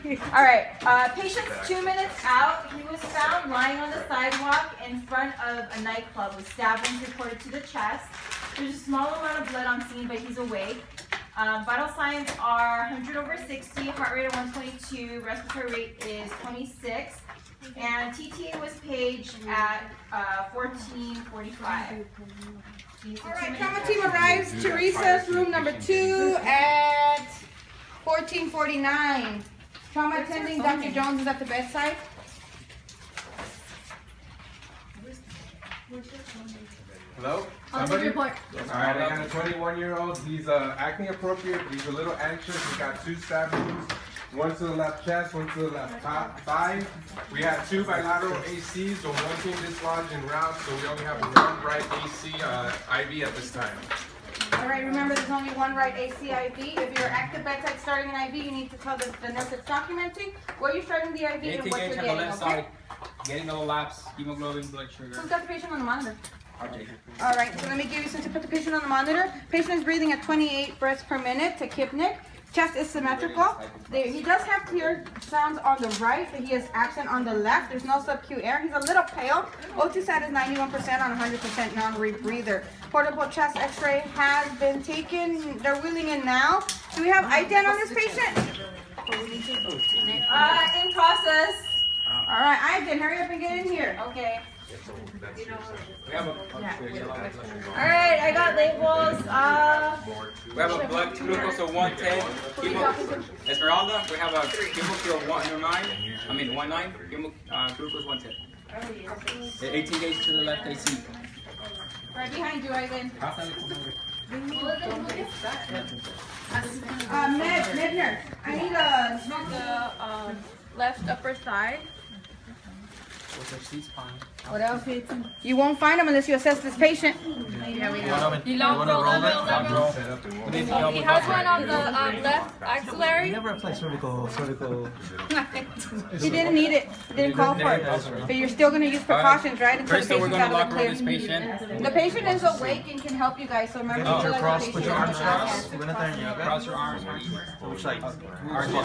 All right, patient's 2 minutes out. He was found lying on the sidewalk in front of a nightclub with stab wounds reported to the chest. There's a small amount of blood on scene, but he's awake. Vital signs are 100/60, heart rate of 122, respiratory rate is 26, and TTA was paged at 14:45. All right, trauma team arrives to recess room number 2 at 14:49. Trauma attending Dr. Jones is at the bedside. Hello? Somebody? Alright, I got a 21-year-old. He's acting appropriate, but he's a little anxious. He's got 2 stab wounds. One to the left chest, one to the left thigh. We had 2 bilateral ACs, so one team dislodged en route, so we only have 1 right AC IV at this time. All right, remember there's only 1 right AC IV. If you're at the bedside starting an IV, you need to tell the nurse that's documenting where you're starting the IV and what you're on the getting, left okay? side. Getting no laps, hemoglobin, blood sugar. Who's got the patient on the monitor? RJ. All right, so let me give you, since you put the patient on the monitor, patient is breathing at 28 breaths per minute to Kipnick. Chest is symmetrical. He does have clear sounds on the right, but he is absent on the left. There's no sub-Q air. He's a little pale. O2 sat is 91% on 100% non-rebreather. Portable chest x-ray has been taken. They're wheeling in now. Do we have IDEN on this patient? In process. All right, IDEN, hurry up and get in here. Okay. We have a All right, I got labels. we have a blood glucose of 110. Esmeralda, we have a hemoglobin of 109. 19. Glucose 110. 18 gauge to the left AC. Right behind you, IDEN. Med nurse, I need a... Left upper thigh. What else? You won't find him unless you assess this patient. He has one on the left axillary. Never apply cervical. He didn't need it. He didn't call for it. But you're still going to use precautions, right? Until First, the we're patient's going to out of lock the roll this clear. patient. The patient is awake and can help you guys. So remember to tell the Put your arms patient. crossed. We're gonna turn you, okay? Cross your arms. Which side? So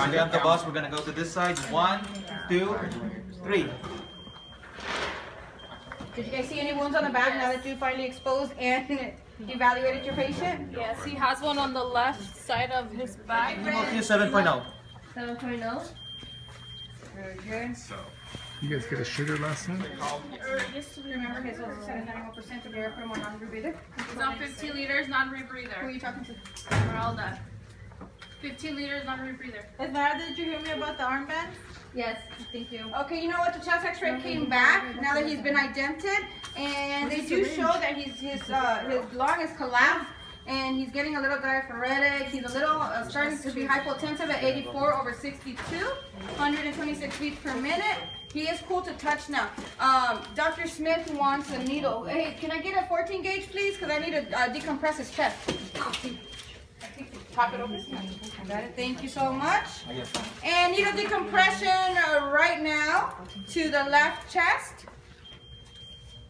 we have the bus. We're gonna go to this side. 1, 2, 3. Did you guys see any wounds on the back now that you finally exposed and evaluated your patient? Yes, he has one on the left side of his back. Hemoglobin 7.0. 7.0. Very good. You guys get a sugar last time? Remember his was 91% of air from one non-rebreather. He's on 15 liters, Who are non-rebreather. you talking to? Esmeralda. 15 liters, non-rebreather. Esmeralda, did you hear me about the armband? Yes, thank you. Okay, you know what? The chest X-ray came back now that he's been indented, and they do show that his lung is collapsed, and he's getting a little diaphoretic. He's a little starting to be hypotensive at 84/62, 126 beats per minute. He is cool to touch now. Dr. Smith wants a needle. Hey, can I get a 14 gauge, please? Because I need to decompress his chest. Pop it over. Got it. Thank you so much. And needle decompression right now to the left chest.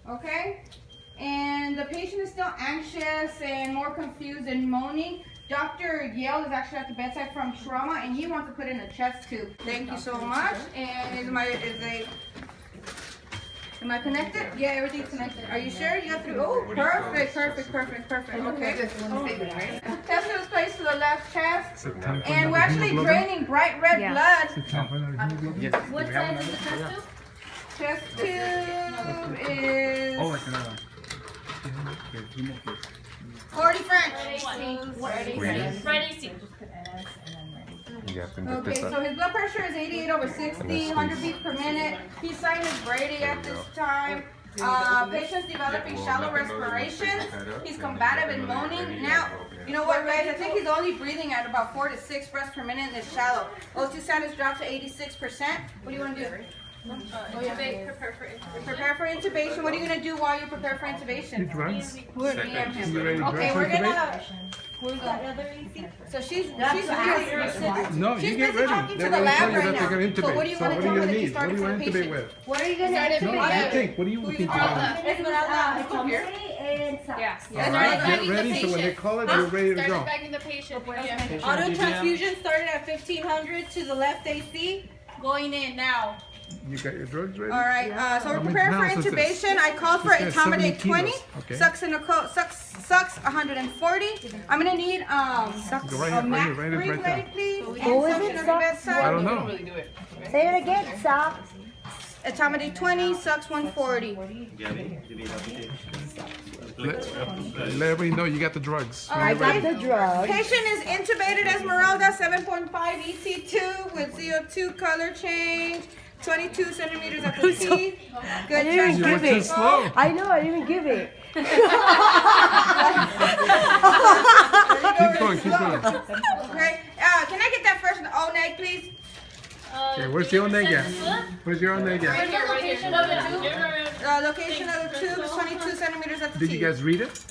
Okay. And the patient is still anxious and more confused and moaning. Dr. Yale is actually at the bedside from trauma, and he wants to put in a chest tube. Thank you so much. And am I connected? Yeah, everything's connected. Are you sure? You got through? Oh, perfect. Okay. Test was placed to the left chest. And we're actually draining bright red blood. What size is the test tube? Chest tube is 40 French. Ready, see. Okay, so his blood pressure is 88/60, 100 beats per minute. He's sinus Brady at this time. Patient's developing shallow respiration. He's combative and moaning. Now, you know what, guys? I think he's only breathing at about 4 to 6 breaths per minute in this shallow. O2 status dropped to 86%. What do you want to do? Prepare for intubation. What are you going to do while you prepare for intubation? Drugs? We're DM him. You ready to Okay, drugs we're intubate? gonna. So she's really No, she's you get busy ready. talking to They're the gonna tell lab you right that they're gonna now. So what do intubate. you So want what to do tell you her that you need? What started do you for want the to intubate patient? with? What are you gonna No, you think. What do you think you want? Esmeralda, Jose Yeah. Get ready so when they call it, you're ready to Started go. bagging the patient. Yeah. Auto transfusion started at 1500 to the left AC. Going in now. You got your drugs ready? All right, so we're How many preparing for pounds is this? intubation. I called for This guy's 70 etomidate 20, kilos. Okay. sucks 140. I'm gonna need Go right a here, MAC right here, brief right there. ready, please. Who is And it, suction of the Sucks? bedside. I don't know. Say it again, stop. Etomidate 20, sucks 140. Let everybody know you got the drugs. All I right, got the drug. patient is intubated Esmeralda, 7.5 EC2 with CO2 color change, 22 centimeters at the teeth. Good didn't chest. You were give too it. slow. I know, I didn't even give it. Keep going, keep going. Okay, can I get that first O-neg, please? Okay, where's your own neg at? Where's your own neg at? Your location of it. Location of the tube is 22 centimeters at the Did teeth. you guys read it?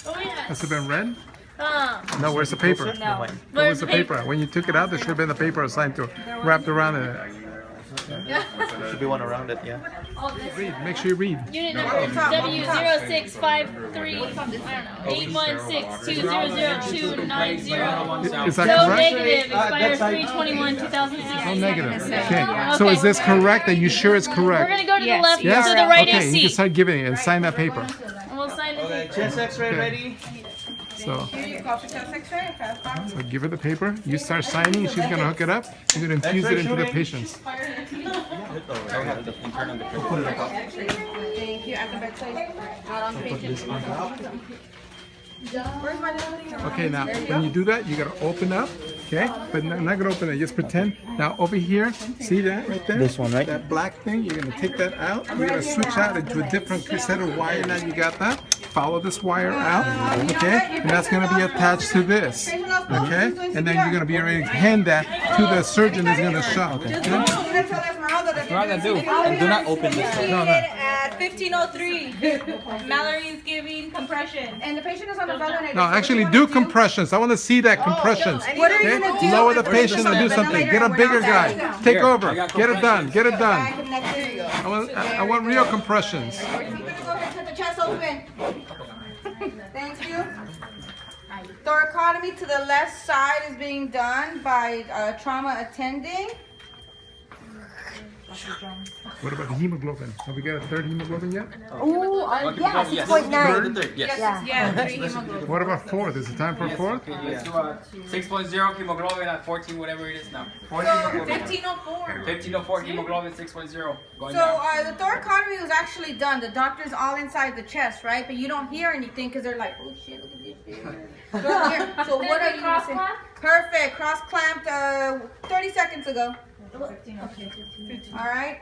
Oh yeah. Has it been read? No, where's the paper? No. Where's the paper? When you took it out, there should have been the paper assigned to it, wrapped around it. Should be one around it, yeah. Read, make sure you read. Unit number W0653. I don't know. 816-200-290. Is that No correct? negative. Expires 3/21/2016. No negative. Okay. So is this correct? Are you sure it's We're correct? gonna go to the left Yes? to the right Okay, you can AC. start giving it and sign that paper. And we'll sign the Okay, paper. chest X-ray Okay. ready. So, Here you go for chest x-ray. Okay. so give her the paper. You start signing. She's gonna hook it up. You're gonna infuse it into the patients. Thank you. At the bedside. Not on patient. Where's my little Okay, now when you do that, you gotta open up. Okay, but I'm not gonna open it. Just pretend. Now over here, see that right there? This one, right? That black thing. You're gonna take that out. You're gonna switch out into a different set of wire. Now you got that. Follow this wire out. Okay, and that's gonna be attached to this. Okay, and then you're gonna be ready to hand that to the surgeon that's gonna shop. Okay? Do not open this one. No, no. At 1503, Mallory's giving compression. And the patient is on the ventilator. No, actually do compressions. I want to see that compressions. What are you Okay? gonna do? Lower the patient and do something. Get a bigger guy. Take over. Get it done. Get it done. I want real compressions. Go ahead and cut the chest open. Thank you. Thoracotomy to the left side is being done by trauma attending. What about the hemoglobin? Have we got a third hemoglobin yet? Ooh, yeah, 6.9. Yes. Yeah. Yeah, What about fourth? Is it time for fourth? Okay, let's do a 6.0 hemoglobin at 14, whatever it is now. 1504. 1504 hemoglobin 6.0. Going So down. the thoracotomy was actually done. The doctor's all inside the chest, right? But you don't hear anything because they're like, oh shit, look at this shit. You don't hear. So what are you gonna say? Perfect. Cross clamped 30 seconds ago. All right.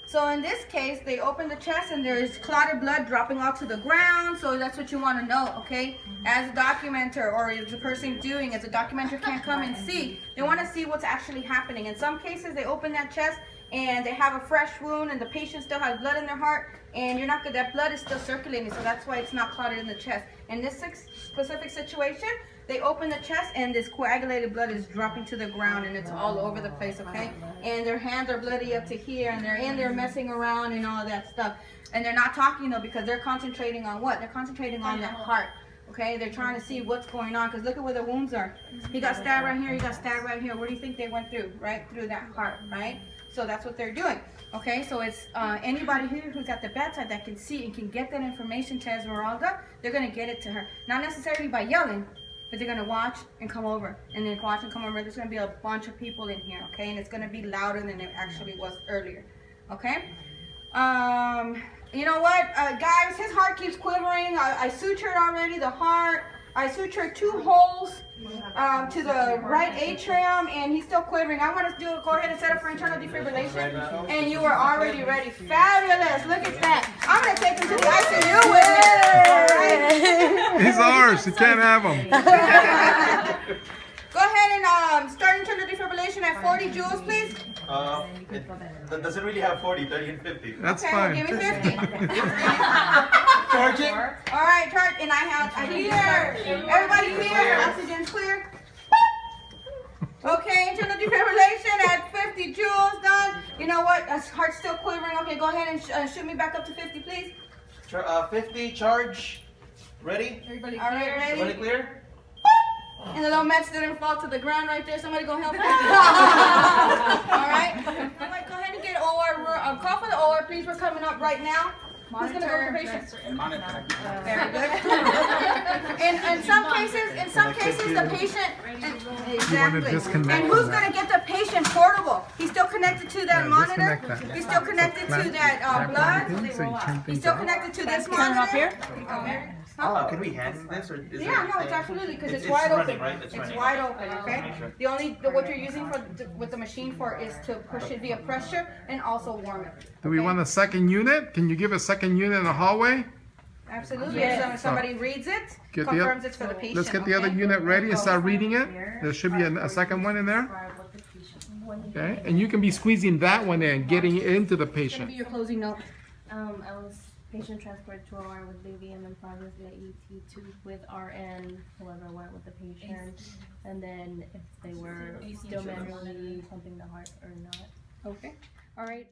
So in this case, they open the chest and there's clotted blood dropping off to the ground. So that's what you want to know, okay? As a documenter or as the person doing, as a documenter can't come and see. They want to see what's actually happening. In some cases, they open that chest and they have a fresh wound and the patient still has blood in their heart and you're not good. That blood is still circulating, so that's why it's not clotted in the chest. In this specific situation, they open the chest and this coagulated blood is dropping to the ground and it's all over the place, okay? And their hands are bloody up to here and they're in there messing around and all that stuff. And they're not talking though because they're concentrating on what? They're concentrating on the heart, okay? They're trying to see what's going on because look at where the wounds are. He got stabbed right here, he got stabbed right here. Where do you think they went through? Right through that heart, right? So that's what they're doing. Okay, so it's anybody here who's at the bedside that can see and can get that information to Esmeralda, they're gonna get it to her. Not necessarily by yelling, but they're gonna watch and come over, and then watch and come over. There's gonna be a bunch of people in here, okay, and it's gonna be louder than it actually was earlier, okay. You know what, guys? His heart keeps quivering. I sutured already the heart. I sutured 2 holes to the right atrium, and he's still quivering. I want to go ahead and set up for internal defibrillation, and you are already ready. Fabulous! Look at that. I'm gonna take him to the ICU with me. He's ours. You can't have him. Go ahead and start internal defibrillation at 40 joules, please. It doesn't really have 40, 30, and 50. That's Okay, fine. give me 50. Charging. All right, charge, and I clear. Everybody clear. Oxygen's clear. Okay, internal defibrillation at 50 joules done. You know what? Heart's still quivering. Okay, go ahead and shoot me back up to 50, please. 50, charge. Ready? Everybody clear? Everybody clear? And the little mess didn't fall to the ground right there. Somebody go help him. All right. All right, go ahead and get OR. Call for the OR, please. We're coming up right now. Who's gonna go with the patient? Very good. In some cases, the patient. Exactly. disconnect And who's that. gonna get the patient portable? He's still connected to that Yeah, monitor. disconnect that. He's still connected to that Clamp blood. everything so you turn He's things still off. connected to this Turn 'em monitor. up here? Okay. Can we hand this or is Yeah, it? no, it's absolutely, because it's It's wide running, open. right? It's It's running. wide open, okay? Sure. What you're using with the machine for is to push it via pressure and also warm it. Do we okay? want a second unit? Can you give a second unit in the hallway? Absolutely, Yes. if somebody reads it, Get the confirms it's for the patient. Let's get the other okay? unit ready and start reading it. There should be a second one in there. Okay, and you can be squeezing that one in, getting it into the It's gonna patient. be your closing note. I was patient transported to OR with baby and then progress via ET2 with RN, whoever went with the patient. And then if they were still manually pumping the heart or not. Okay, all right.